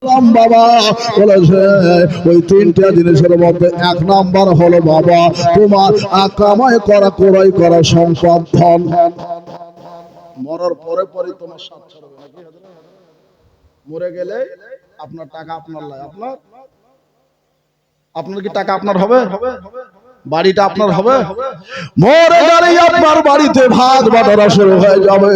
সালাম বাবা বলেছে ওই তিনটা জিনিসের মধ্যে এক নাম্বার হলো বাবা তোমার কামাই করা ক্রয় করা সম্পদ ধন। মরার পরে পরে তোমার সাথ ছাড়বে নাকি? মরে গেলে আপনার টাকা আপনার লাই, আপনার কি টাকা আপনার হবে? বাড়িটা আপনার হবে? মরে গেলে আপনার বাড়িতে ভাগ বাটোয়ারা শুরু হয়ে যাবে।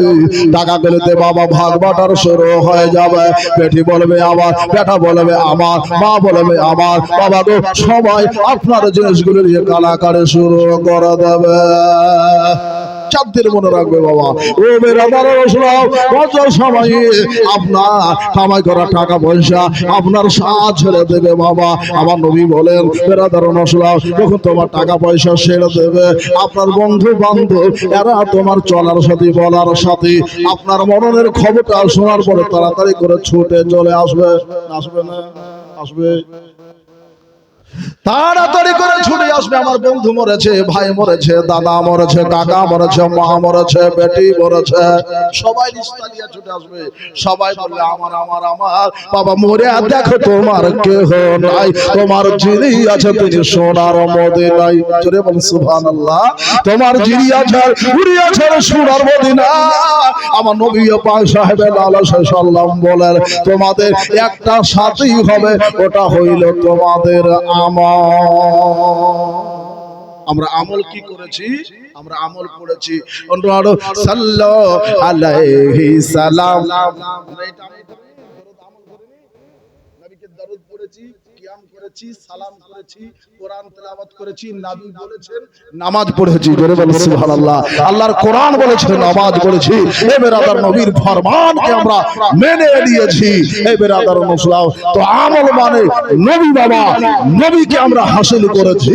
টাকা পেলেতে বাবা ভাগ বাটোয়ারা শুরু হয়ে যাবে। বেটি বলবে আমার, বেটা বলবে আমার, মা বলবে আমার, বাবা গো সবাই আপনার জিনিসগুলো নিয়ে কালাকারে শুরু করে দেবে। চাঁদের মনে রাখবে বাবা ও বেরাদার রসুলাম বছর সময় আপনার কামাই করা টাকা পয়সা আপনার সাথ ছেড়ে দেবে বাবা। আমার নবী বলেন বেরাদার রসুলাম যখন তোমার টাকা পয়সা ছেড়ে দেবে আপনার বন্ধু বান্ধব এরা তোমার চলার সাথে বলার সাথে আপনার মরণের খবরটা শোনার পরে তাড়াতাড়ি করে ছুটে চলে আসবে। আসবে না? আসবে। তাড়াতাড়ি করে ছুটে আসবে আমার বন্ধু মরেছে, ভাই মরেছে, দাদা মরেছে, কাকা মরেছে, মা মরেছে, বেটি মরেছে, সবাই রিস্তা নিয়ে ছুটে আসবে। সবাই বলবে আমার আমার আমার বাবা মরে দেখো তোমার কেহ নাই, তোমার যিনি আছে তিনি সোনার মদিনায়। জোরে বল সুবহানাল্লাহ। তোমার যিনি আছে উনি আছে সোনার মদিনায়। আমার নবী পাক সাহেবে লালা সাল্লাম বলেন তোমাদের একটা সাথী হবে, ওটা হইল তোমাদের আমরা আমল কি করেছি? আমরা আমল করেছি সাল্লাল্লাহু আলাইহি সাল্লাম। নবীকে দরুদ পড়েছি, কিয়াম করেছি, সালাম করেছি, কোরআন তেলাওয়াত করেছি, নবী বলেছেন নামাজ পড়েছি। জোরে বলেন সুবহানাল্লাহ। আল্লাহর কোরআন বলেছে নামাজ পড়েছি। এই বেরাদার নবীর ফরমানকে আমরা মেনে নিয়েছি। এই বেরাদার মুসলিম তো আমল মানে নবী বাবা নবীকে আমরা হাসিল করেছি।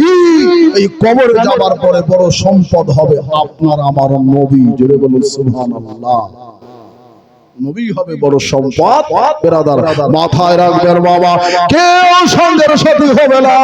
এই কবরে যাবার পরে বড় সম্পদ হবে আপনার আমার নবী। জোরে বলেন সুবহানাল্লাহ। নবী হবে বড় সম্পদ। বেরাদার মাথায় রাখবেন বাবা কেউ সঙ্গের সাথী হবে না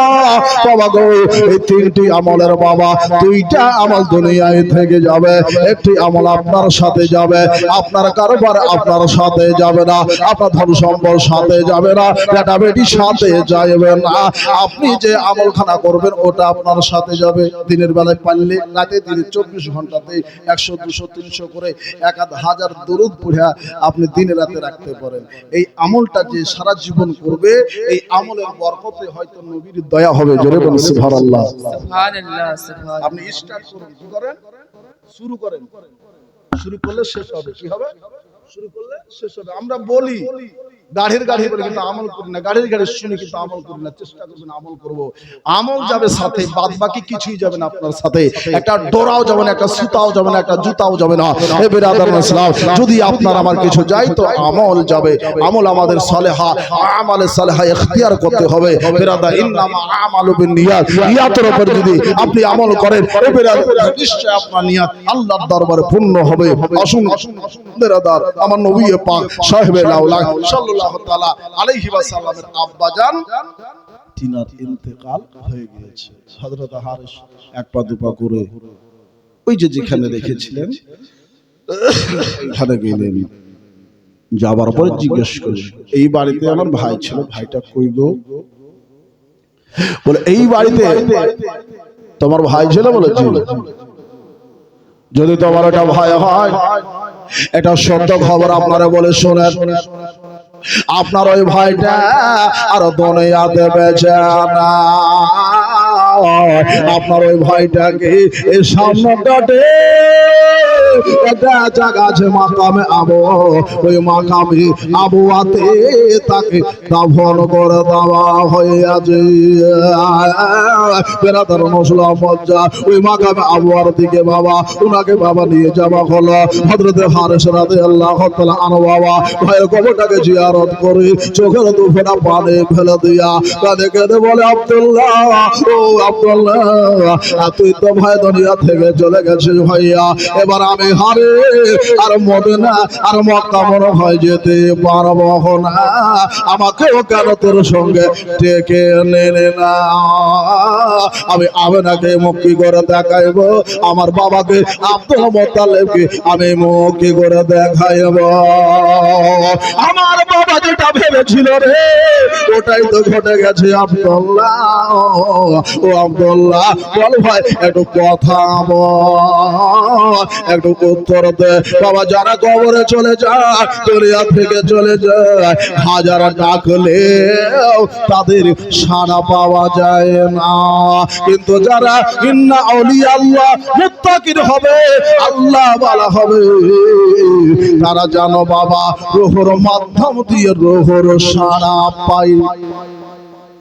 বাবা গো। এই তিনটি আমলের বাবা দুইটা আমল দুনিয়ায় থেকে যাবে, একটি আমল আপনার সাথে যাবে, আপনার কারবার আপনার সাথে যাবে না, আপনার ধন সম্পদ সাথে যাবে না, বেটা বেটির সাথে যাবে না। আপনি যে আমলখানা করবেন ওটা আপনার সাথে যাবে। দিনের বেলায় পারলে রাতে দিনে 24 ঘন্টাতে 100 200 300 করে 1000 দরুদ পড়ে আপনি দিনে রাতে রাখতে পারেন। এই আমলটা যে সারা জীবন করবে এই আমলের বরকতে হয়তো নবীর দয়া হবে। জোরে বলুন সুবহানাল্লাহ। সুবহানাল্লাহ। আপনি স্টার্ট করুন, কি করেন? শুরু করেন। শুরু করলে শেষ হবে। কি হবে? শুরু করলে শেষ হবে। আমরা বলি গাড়ির গাড়ি বলে কিন্তু আমল করি না, গাড়ির গাড়ি শুনি কিন্তু আমল করি না। চেষ্টা করবেন আমল করব। আমল যাবে সাথে, বাদ বাকি কিছুই যাবে না আপনার সাথে। একটা ডোরাও যাবে না, একটা সুতাও যাবে না, একটা জুতাও যাবে না। হে বিরাদার ইসলাম যদি আপনার আমার কিছু যায় তো আমল যাবে। আমল আমাদের সালেহা আমালে সালেহা ইখতিয়ার করতে হবে। বিরাদা ইন্নামা আমালু বিন্নিয়াত। নিয়াতের উপর যদি আপনি আমল করেন হে বিরাদার নিশ্চয় আপনার নিয়াত আল্লাহর দরবারে পূর্ণ হবে। আসুন বিরাদার আমার নবী পাক সাহেবে লাউলা সাল্লাল্লাহু তাআলা আলাইহি ওয়াসাল্লামের আব্বাজান তিনার ইন্তেকাল হয়ে গিয়েছে। হযরত হারিস এক পা দুপা করে ওই যে যেখানে রেখেছিলেন ওখানে গেলেন। যাবার পরে জিজ্ঞেস করলেন এই বাড়িতে আমার ভাই ছিল, ভাইটা কই গো? বলে এই বাড়িতে তোমার ভাই ছিল। বলে জি। যদি তোমার একটা ভাই হয় এটা সত্য খবর আপনারা বলে শোনেন, আপনার ওই ভাইটা আর দুনিয়াতে বেঁচে না। আপনার ওই ভাইটাকে এই সামনেটাতে একটা জায়গা আছে মাকামে আবু, ওই মাকামে আবুয়াতে তাকে দাফন করে দেওয়া হয়েছে। বেরাদার মুসলিম মজ্জা ওই মাকামে আবুয়ার দিকে বাবা উনাকে বাবা নিয়ে যাওয়া হলো। হযরত হারিস রাদিয়াল্লাহু তাআলা আনহু বাবা ভাইয়ের কবরটাকে জিয়ারত করে চোখের দুফোঁটা পানি ফেলে দিয়া কাঁদে কেঁদে বলে আব্দুল্লাহ, ও আব্দুল্লাহ তুই তো ভাই দুনিয়া থেকে চলে গেছিস ভাইয়া, এবার আমি হারে আর মদিনা আর মক্কা মনে হয় যেতে পারবো না, আমাকেও কেন তোর সঙ্গে ডেকে নেনে না? আমি আপনাকে মুক্তি করে দেখাইব, আমার বাবাকে আব্দুল মুত্তালিবকে আমি মুক্তি করে দেখাইব। আমার বাবা যেটা ভেবেছিল রে ওটাই তো ঘটে গেছে আব্দুল্লাহ। ও আব্দুল্লাহ বল ভাই একটু কথা বল, একটু উত্তর দে। বাবা যারা কবরে চলে যায়, দুনিয়া থেকে চলে যায়, হাজার ডাকলেও তাদের সাড়া পাওয়া যায় না। কিন্তু যারা ইন্না আউলিয়া আল্লাহ মুত্তাকিন হবে, আল্লাহ ওয়ালা হবে, তারা জানো বাবা রূহের মাধ্যম দিয়ে রূহের সাড়া পায়,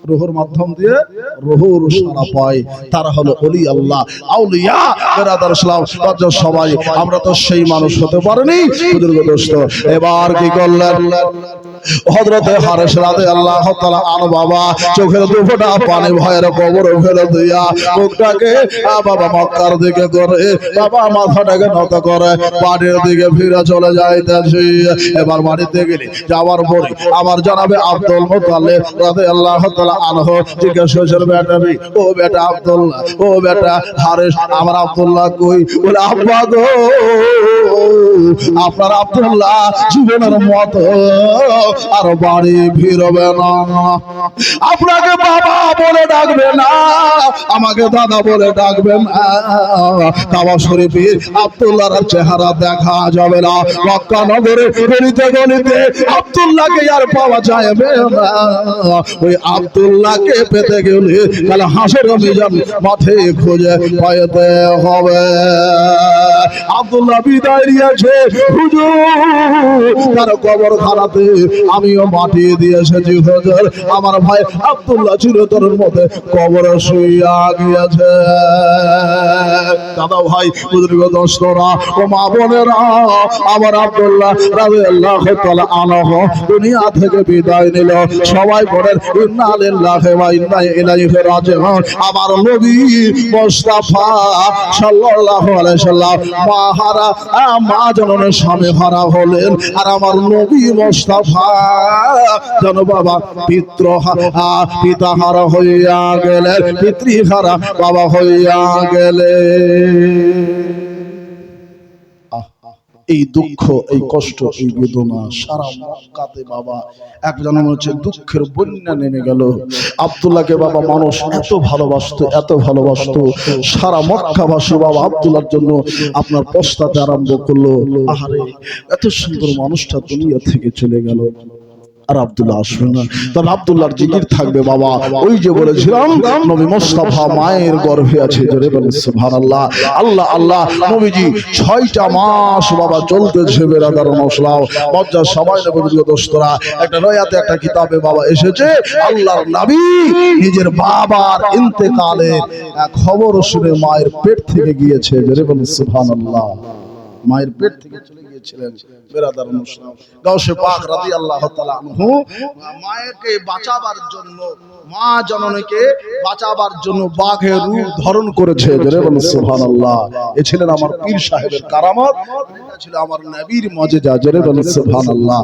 রূহের মাধ্যম দিয়ে রূহের সাড়া পায়। তারা হলো ওলি আল্লাহ, আউলিয়া। বেরাদার ইসলাম সবাই আমরা তো সেই মানুষ হতে পারিনি বুজুর্গ দোস্ত। এবার কি করলেন হযরতে হারেস রাদিয়াল্লাহু তাআলা আনহু বাবা চোখের দুফোঁটা পানি ভয়ের কবরে ফেলে দিয়া মুখটাকে বাবা মক্কার দিকে করে বাবা মাথাটাকে নত করে বাড়ির দিকে ফিরে চলে যাইতেছে। এবার বাড়িতে গেলে যাওয়ার পরে আমার জানাবে আব্দুল মুত্তালিব রাদিয়াল্লাহু তাআলা আনহু জিজ্ঞেস করেছেন বেটাবি, ও বেটা আব্দুল্লাহ, ও বেটা হারেস, আমার আব্দুল্লাহ কই? বলে আব্বা গো, আপনার আব্দুল্লাহ জীবনের মতো আর বাড়ি ফিরবে না, আপনাকে বাবা বলে ডাকবে না, আমাকে দাদা বলে ডাকবে না। কাবা শরীফে আব্দুল্লাহর চেহারা দেখা যাবে না, মক্কা নগরে গলিতে গলিতে আব্দুল্লাহকে আর পাওয়া যাবে না। ওই আব্দুল্লাহকে পেতে গেলে তাহলে হাসের মিজান মাঠে খুঁজে পাইতে হবে। আব্দুল্লাহ বিদায় নিয়েছে হুজুর, তার কবর খানাতে আমিও মাটি দিয়ে এসেছি হুজুর। আমার ভাই আব্দুল্লাহ চিরতরের মধ্যে কবরে শুইয়া গিয়েছে। দাদা ভাই বুজুর্গ দোস্তরা ও মা বোনেরা, আমার আব্দুল্লাহ রাদিয়াল্লাহু তাআলা আনহু দুনিয়া থেকে বিদায় নিল। সবাই বলেন ইন্না লিল্লাহি ওয়া ইন্না ইলাইহি রাজিউন। আমার নবী মুস্তাফা সাল্লাল্লাহু আলাইহি সাল্লাম মাহারা মা জননের স্বামী হারা হলেন, আর আমার নবী মুস্তাফা যেন বাবা পিতা হারা হইয়া গেলেন, পিতৃহারা বাবা হইয়া গেলেন। এই দুঃখ, এই কষ্ট, এই বেদনা সারা মক্কাতে বাবা একজন হচ্ছে দুঃখের বন্যা নেমে গেল। আব্দুল্লাহকে বাবা মানুষ এত ভালোবাসতো, এত ভালোবাসতো, সারা মক্কাবাসী বাবা আব্দুল্লাহর জন্য আপনার পস্তাতে আরম্ভ করলো। আহারে এত সুন্দর মানুষটা দুনিয়া থেকে চলে গেল, আর আব্দুল্লাহ আসবে না। তবে আব্দুল্লাহর জিকির থাকবে বাবা। ওই যে বলেছিলাম নবী মুস্তাফা মায়ের গর্ভে আছে, জোরে বলেন সুবহানাল্লাহ। আল্লাহ আল্লাহ নবীজি 6টা মাস বাবা চলতেছে। বেরাদার মুসলাম মজ্জা সবাই নবীর দোস্তরা একটা রয়াতে একটা কিতাবে বাবা এসেছে আল্লাহর নবী নিজের বাবার ইন্তেকালের খবর শুনে মায়ের পেট থেকে গিয়েছে, জোরে বলেন সুবহানাল্লাহ। মায়ের পেট থেকে চলে গিয়েছিলেন। বেরাদার মুসলিম গাউসে পাক রাদিয়াল্লাহু তাআলা আনহু মায়েকে বাঁচাবার জন্য, মা জননীকে বাঁচাবার জন্য বাঘের রূপ ধারণ করেছে, জোরে বলেন সুবহানাল্লাহ। এ ছিলেন আমার পীর সাহেবের কারামত, এটা ছিল আমার নবীর মুজিজা, জোরে বলেন সুবহানাল্লাহ।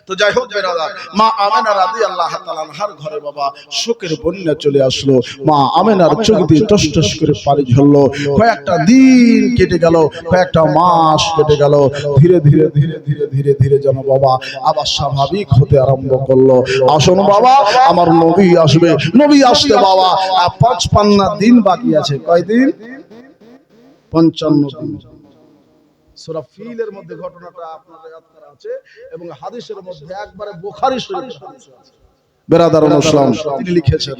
তো যাই হোক বেরাদার, মা আমেনা রাদিয়াল্লাহু তাআলা আনহার ঘরে বাবা শোকের বন্যা চলে আসলো। মা আমেনার চোখ দিয়ে টস টস করে পানি ঝরলো। কয়েকটা দিন কেটে গেল, কয়েকটা মাস কেটে গেল। ধীরে ধীরে ধীরে ধীরে ধীরে ধীরে যেন বাবা আবার স্বাভাবিক হতে আরম্ভ করলো। আসুন বাবা আমার নবী আসবে। নবী আসতে বাবা 55 দিন বাকি আছে। কয়দিন? 55 দিন। সূরা ফিলের মধ্যে ঘটনাটা আপনাদের ইয়াদ করা আছে এবং হাদিসের মধ্যে একবারে বুখারী শরীফের হাদিস আছে। বেরাদার মুসলিম তিনি লিখেছেন,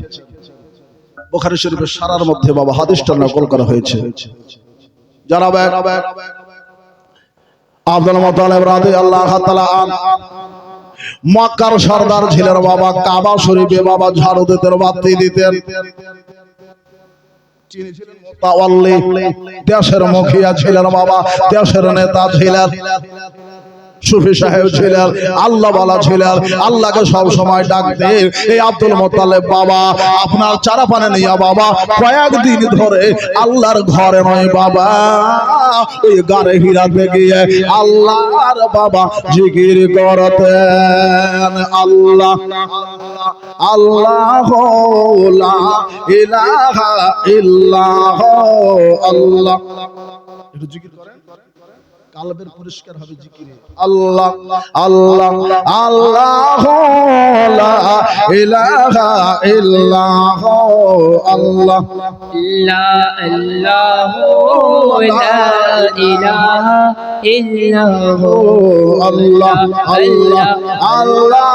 বুখারী শরীফের সারার মধ্যে বাবা হাদিসটা নকল করা হয়েছে। জানাব আব্দুল মুত্তালিব রাদিয়াল্লাহু তাআলা মক্কার সরদার ছিলেন বাবা। কাবা শরীফে বাবা ঝাড়ু দিতেন, বাতি দিতেন। দেশের মুখিয়া ছিলেন বাবা, দেশের নেতা ছিলেন, সুফি সাহেব ছিলেন, আল্লাহ ওয়ালা ছিলেন, আল্লাহকে সব সময় ডাকতেন। এই আব্দুল মুত্তালিব বাবা আপনার চারা পানে নিয়ে বাবা কয়েকদিন ধরে আল্লাহর ঘরে নয় বাবা ওই গারে হিরাতে গিয়ে আল্লাহর বাবা জিকির করতেন। আল্লাহ আল্লাহ লা ইলাহা ইল্লাল্লাহ। আল্লাহ একটু জিকির করেন। কালবের পরিষ্কার হবে জিকিরে। আল্লাহ আল্লাহ আল্লাহ লা ইলাহা ইল্লাল্লাহ আল্লাহ আল্লাহ লা ইলাহা ইল্লাল্লাহ আল্লাহ আল্লাহ আল্লাহ